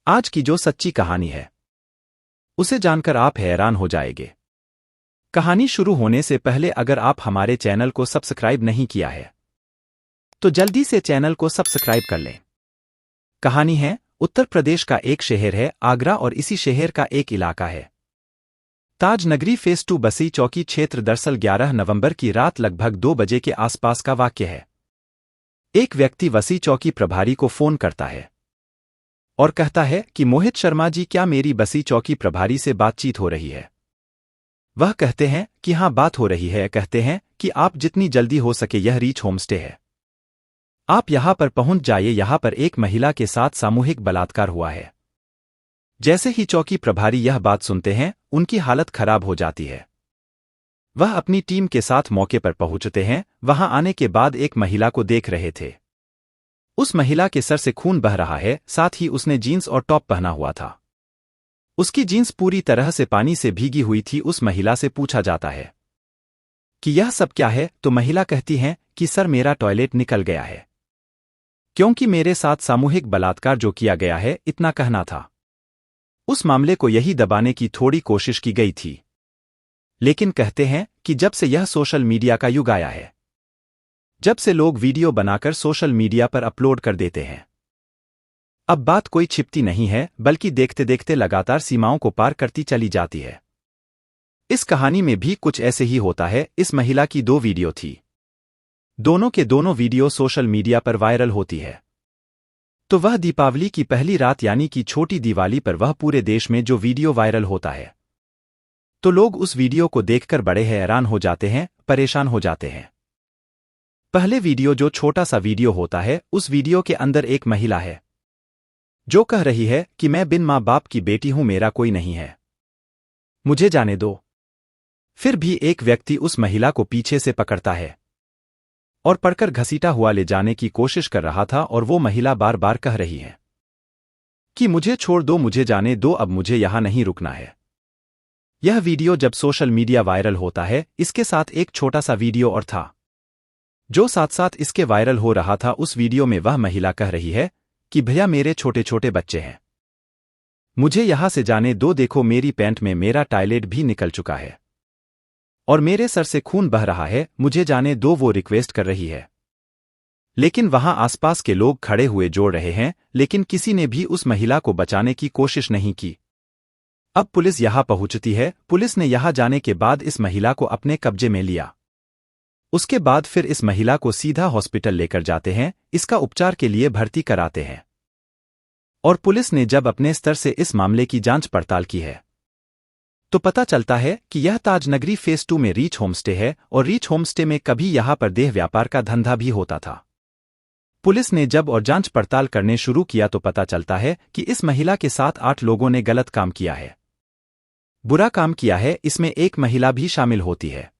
आज की जो सच्ची कहानी है उसे जानकर आप हैरान हो जाएंगे। कहानी शुरू होने से पहले अगर आप हमारे चैनल को सब्सक्राइब नहीं किया है तो जल्दी से चैनल को सब्सक्राइब कर लें। कहानी है उत्तर प्रदेश का एक शहर है आगरा और इसी शहर का एक इलाका है ताज नगरी फेज 2 बसी चौकी क्षेत्र। दरअसल 11 नवंबर की रात लगभग 2 बजे के आसपास का वाक्य है। एक व्यक्ति वसी चौकी प्रभारी को फोन करता है और कहता है कि मोहित शर्मा जी, क्या मेरी बसी चौकी प्रभारी से बातचीत हो रही है? वह कहते हैं कि हाँ, बात हो रही है। कहते हैं कि आप जितनी जल्दी हो सके, यह रीच होमस्टे है, आप यहां पर पहुंच जाइए। यहां पर एक महिला के साथ सामूहिक बलात्कार हुआ है। जैसे ही चौकी प्रभारी यह बात सुनते हैं, उनकी हालत खराब हो जाती है। वह अपनी टीम के साथ मौके पर पहुंचते हैं। वहां आने के बाद एक महिला को देख रहे थे। उस महिला के सर से खून बह रहा है, साथ ही उसने जीन्स और टॉप पहना हुआ था। उसकी जीन्स पूरी तरह से पानी से भीगी हुई थी। उस महिला से पूछा जाता है कि यह सब क्या है, तो महिला कहती है कि सर, मेरा टॉयलेट निकल गया है, क्योंकि मेरे साथ सामूहिक बलात्कार जो किया गया है, इतना कहना था। उस मामले को यही दबाने की थोड़ी कोशिश की गई थी, लेकिन कहते हैं कि जब से यह सोशल मीडिया का युग आया है, जब से लोग वीडियो बनाकर सोशल मीडिया पर अपलोड कर देते हैं, अब बात कोई छिपती नहीं है, बल्कि देखते देखते लगातार सीमाओं को पार करती चली जाती है। इस कहानी में भी कुछ ऐसे ही होता है। इस महिला की 2 वीडियो थी। दोनों के दोनों वीडियो सोशल मीडिया पर वायरल होती है। तो वह दीपावली की पहली रात यानी कि छोटी दिवाली पर वह पूरे देश में जो वीडियो वायरल होता है, तो लोग उस वीडियो को देखकर बड़े हैरान हो जाते हैं, परेशान हो जाते हैं। पहले वीडियो जो छोटा सा वीडियो होता है, उस वीडियो के अंदर एक महिला है जो कह रही है कि मैं बिन माँ बाप की बेटी हूं, मेरा कोई नहीं है, मुझे जाने दो। फिर भी एक व्यक्ति उस महिला को पीछे से पकड़ता है और पकड़कर घसीटा हुआ ले जाने की कोशिश कर रहा था, और वो महिला बार बार कह रही है कि मुझे छोड़ दो, मुझे जाने दो, अब मुझे यहां नहीं रुकना है। यह वीडियो जब सोशल मीडिया वायरल होता है, इसके साथ एक छोटा सा वीडियो और था जो साथ साथ इसके वायरल हो रहा था। उस वीडियो में वह महिला कह रही है कि भैया, मेरे छोटे छोटे बच्चे हैं, मुझे यहां से जाने दो, देखो मेरी पैंट में मेरा टॉयलेट भी निकल चुका है और मेरे सर से खून बह रहा है, मुझे जाने दो, वो रिक्वेस्ट कर रही है। लेकिन वहां आसपास के लोग खड़े हुए जोड़ रहे हैं, लेकिन किसी ने भी उस महिला को बचाने की कोशिश नहीं की। अब पुलिस यहां पहुंचती है। पुलिस ने यहां जाने के बाद इस महिला को अपने कब्जे में लिया। उसके बाद फिर इस महिला को सीधा हॉस्पिटल लेकर जाते हैं, इसका उपचार के लिए भर्ती कराते हैं। और पुलिस ने जब अपने स्तर से इस मामले की जांच पड़ताल की है, तो पता चलता है कि यह ताज नगरी फेज 2 में रीच होमस्टे है, और रीच होमस्टे में कभी यहां पर देह व्यापार का धंधा भी होता था। पुलिस ने जब और जांच पड़ताल करने शुरू किया तो पता चलता है कि इस महिला के साथ 8 लोगों ने गलत काम किया है, बुरा काम किया है। इसमें एक महिला भी शामिल होती है,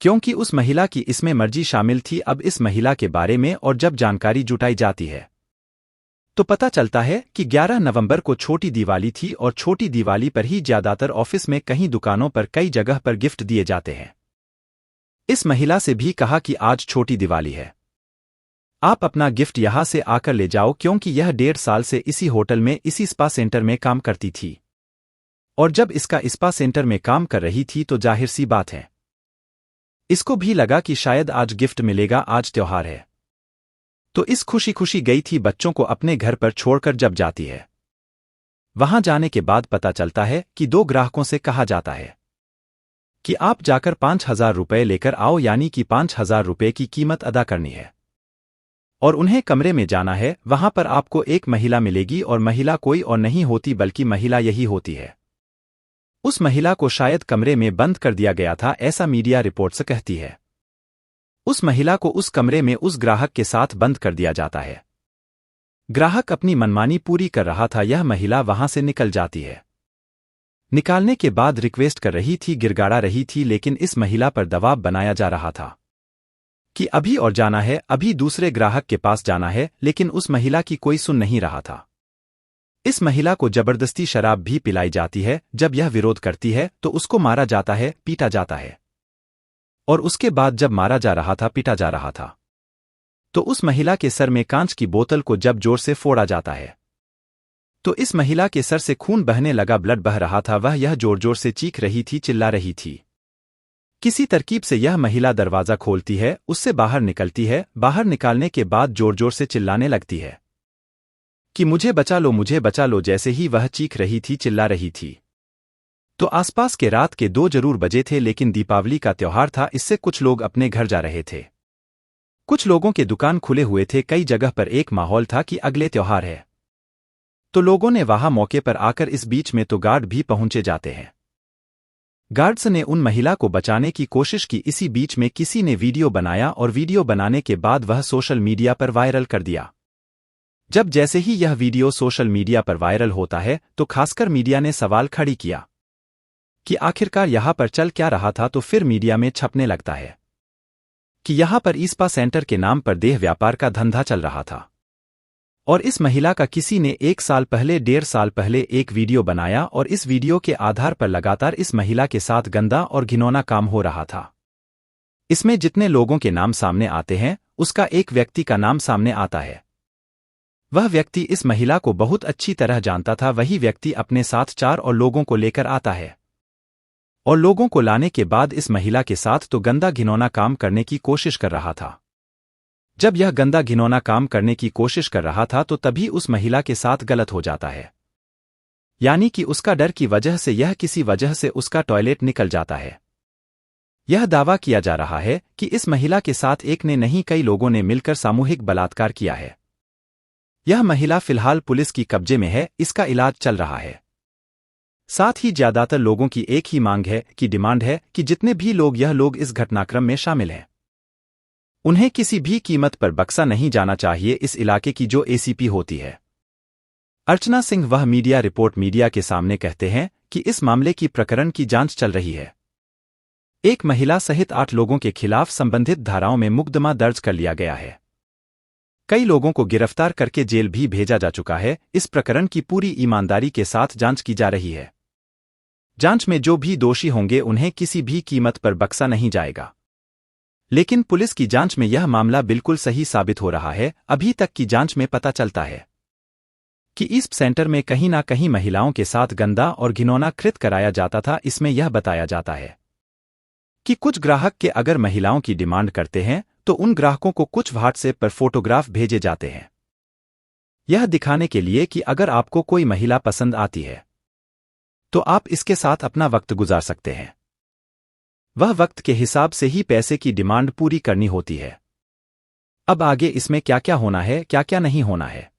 क्योंकि उस महिला की इसमें मर्जी शामिल थी। अब इस महिला के बारे में और जब जानकारी जुटाई जाती है, तो पता चलता है कि 11 नवंबर को छोटी दिवाली थी, और छोटी दिवाली पर ही ज्यादातर ऑफिस में, कहीं दुकानों पर, कई जगह पर गिफ्ट दिए जाते हैं। इस महिला से भी कहा कि आज छोटी दिवाली है, आप अपना गिफ्ट यहां से आकर ले जाओ, क्योंकि यह 1.5 साल से इसी होटल में, इसी स्पा सेंटर में काम करती थी, और जब इसका स्पा सेंटर में काम कर रही थी तो जाहिर सी बात है, इसको भी लगा कि शायद आज गिफ्ट मिलेगा, आज त्योहार है। तो इस खुशी खुशी गई थी बच्चों को अपने घर पर छोड़कर। जब जाती है, वहां जाने के बाद पता चलता है कि 2 ग्राहकों से कहा जाता है कि आप जाकर 5,000 रुपये लेकर आओ, यानी कि 5,000 रुपये की कीमत अदा करनी है, और उन्हें कमरे में जाना है। वहां पर आपको एक महिला मिलेगी, और महिला कोई और नहीं होती बल्कि महिला यही होती है। उस महिला को शायद कमरे में बंद कर दिया गया था, ऐसा मीडिया रिपोर्ट्स कहती है। उस महिला को उस कमरे में उस ग्राहक के साथ बंद कर दिया जाता है। ग्राहक अपनी मनमानी पूरी कर रहा था, यह महिला वहां से निकल जाती है। निकालने के बाद रिक्वेस्ट कर रही थी, गिड़गिड़ा रही थी, लेकिन इस महिला पर दबाव बनाया जा रहा था कि अभी और जाना है, अभी दूसरे ग्राहक के पास जाना है, लेकिन उस महिला की कोई सुन नहीं रहा था। इस महिला को जबरदस्ती शराब भी पिलाई जाती है। जब यह विरोध करती है तो उसको मारा जाता है, पीटा जाता है, और उसके बाद जब मारा जा रहा था, पीटा जा रहा था, तो उस महिला के सर में कांच की बोतल को जब जोर से फोड़ा जाता है, तो इस महिला के सर से खून बहने लगा, ब्लड बह रहा था। वह यह जोर जोर से चीख रही थी, चिल्ला रही थी। किसी तरकीब से यह महिला दरवाजा खोलती है, उससे बाहर निकलती है। बाहर निकालने के बाद जोर जोर से चिल्लाने लगती है कि मुझे बचा लो, मुझे बचा लो। जैसे ही वह चीख रही थी, चिल्ला रही थी, तो आसपास के रात के 2 जरूर बजे थे, लेकिन दीपावली का त्योहार था, इससे कुछ लोग अपने घर जा रहे थे। कुछ लोगों के दुकान खुले हुए थे। कई जगह पर एक माहौल था कि अगले त्योहार है, तो लोगों ने वहां मौके पर आकर, इस बीच में तो गार्ड भी पहुंचे जाते हैं। गार्ड्स ने उन महिला को बचाने की कोशिश की। इसी बीच में किसी ने वीडियो बनाया और वीडियो बनाने के बाद वह सोशल मीडिया पर वायरल कर दिया। जब जैसे ही यह वीडियो सोशल मीडिया पर वायरल होता है, तो खासकर मीडिया ने सवाल खड़ी किया कि आखिरकार यहां पर चल क्या रहा था। तो फिर मीडिया में छपने लगता है कि यहां पर ईस्पा सेंटर के नाम पर देह व्यापार का धंधा चल रहा था, और इस महिला का किसी ने 1 साल पहले, 1.5 साल पहले एक वीडियो बनाया, और इस वीडियो के आधार पर लगातार इस महिला के साथ गंदा और घिनौना काम हो रहा था। इसमें जितने लोगों के नाम सामने आते हैं, उसका एक व्यक्ति का नाम सामने आता है। वह व्यक्ति इस महिला को बहुत अच्छी तरह जानता था। वही व्यक्ति अपने साथ 4 और लोगों को लेकर आता है, और लोगों को लाने के बाद इस महिला के साथ तो गंदा घिनौना काम करने की कोशिश कर रहा था। जब यह गंदा घिनौना काम करने की कोशिश कर रहा था, तो तभी उस महिला के साथ गलत हो जाता है, यानी कि उसका डर की वजह से यह किसी वजह से उसका टॉयलेट निकल जाता है। यह दावा किया जा रहा है कि इस महिला के साथ एक ने नहीं, कई लोगों ने मिलकर सामूहिक बलात्कार किया है। यह महिला फिलहाल पुलिस की कब्जे में है, इसका इलाज चल रहा है। साथ ही ज्यादातर लोगों की एक ही मांग है, कि डिमांड है कि जितने भी लोग इस घटनाक्रम में शामिल हैं, उन्हें किसी भी कीमत पर बख्शा नहीं जाना चाहिए। इस इलाके की जो एसीपी होती है अर्चना सिंह, वह मीडिया रिपोर्ट मीडिया के सामने कहते हैं कि इस मामले की प्रकरण की जांच चल रही है। एक महिला सहित 8 लोगों के खिलाफ संबंधित धाराओं में मुकदमा दर्ज कर लिया गया है। कई लोगों को गिरफ्तार करके जेल भी भेजा जा चुका है। इस प्रकरण की पूरी ईमानदारी के साथ जांच की जा रही है। जांच में जो भी दोषी होंगे, उन्हें किसी भी कीमत पर बख्शा नहीं जाएगा। लेकिन पुलिस की जांच में यह मामला बिल्कुल सही साबित हो रहा है। अभी तक की जांच में पता चलता है कि इस सेंटर में कहीं ना कहीं महिलाओं के साथ गंदा और घिनौना कृत्य कराया जाता था। इसमें यह बताया जाता है कि कुछ ग्राहक के अगर महिलाओं की डिमांड करते हैं, तो उन ग्राहकों को कुछ व्हाट्सएप पर फोटोग्राफ भेजे जाते हैं, यह दिखाने के लिए कि अगर आपको कोई महिला पसंद आती है, तो आप इसके साथ अपना वक्त गुजार सकते हैं। वह वक्त के हिसाब से ही पैसे की डिमांड पूरी करनी होती है। अब आगे इसमें क्या क्या होना है, क्या क्या नहीं होना है,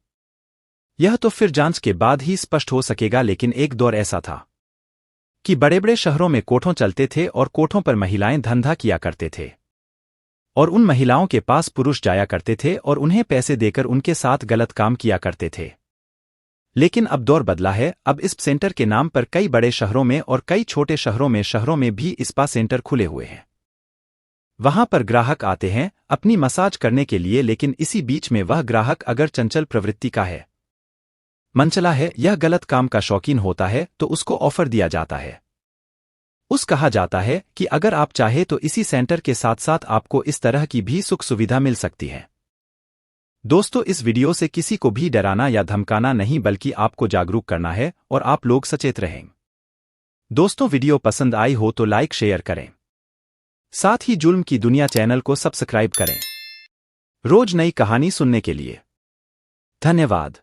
यह तो फिर जांच के बाद ही स्पष्ट हो सकेगा। लेकिन एक दौर ऐसा था कि बड़े बड़े शहरों में कोठों चलते थे, और कोठों पर महिलाएं धंधा किया करते थे, और उन महिलाओं के पास पुरुष जाया करते थे और उन्हें पैसे देकर उनके साथ गलत काम किया करते थे। लेकिन अब दौर बदला है। अब इस सेंटर के नाम पर कई बड़े शहरों में और कई छोटे शहरों में भी स्पा सेंटर खुले हुए हैं। वहां पर ग्राहक आते हैं अपनी मसाज करने के लिए, लेकिन इसी बीच में वह ग्राहक अगर चंचल प्रवृत्ति का है, मनचला है, यह गलत काम का शौकीन होता है, तो उसको ऑफर दिया जाता है। कहा जाता है कि अगर आप चाहे तो इसी सेंटर के साथ साथ आपको इस तरह की भी सुख सुविधा मिल सकती है। दोस्तों, इस वीडियो से किसी को भी डराना या धमकाना नहीं, बल्कि आपको जागरूक करना है, और आप लोग सचेत रहें। दोस्तों, वीडियो पसंद आई हो तो लाइक शेयर करें। साथ ही जुल्म की दुनिया चैनल को सब्सक्राइब करें, रोज नई कहानी सुनने के लिए। धन्यवाद।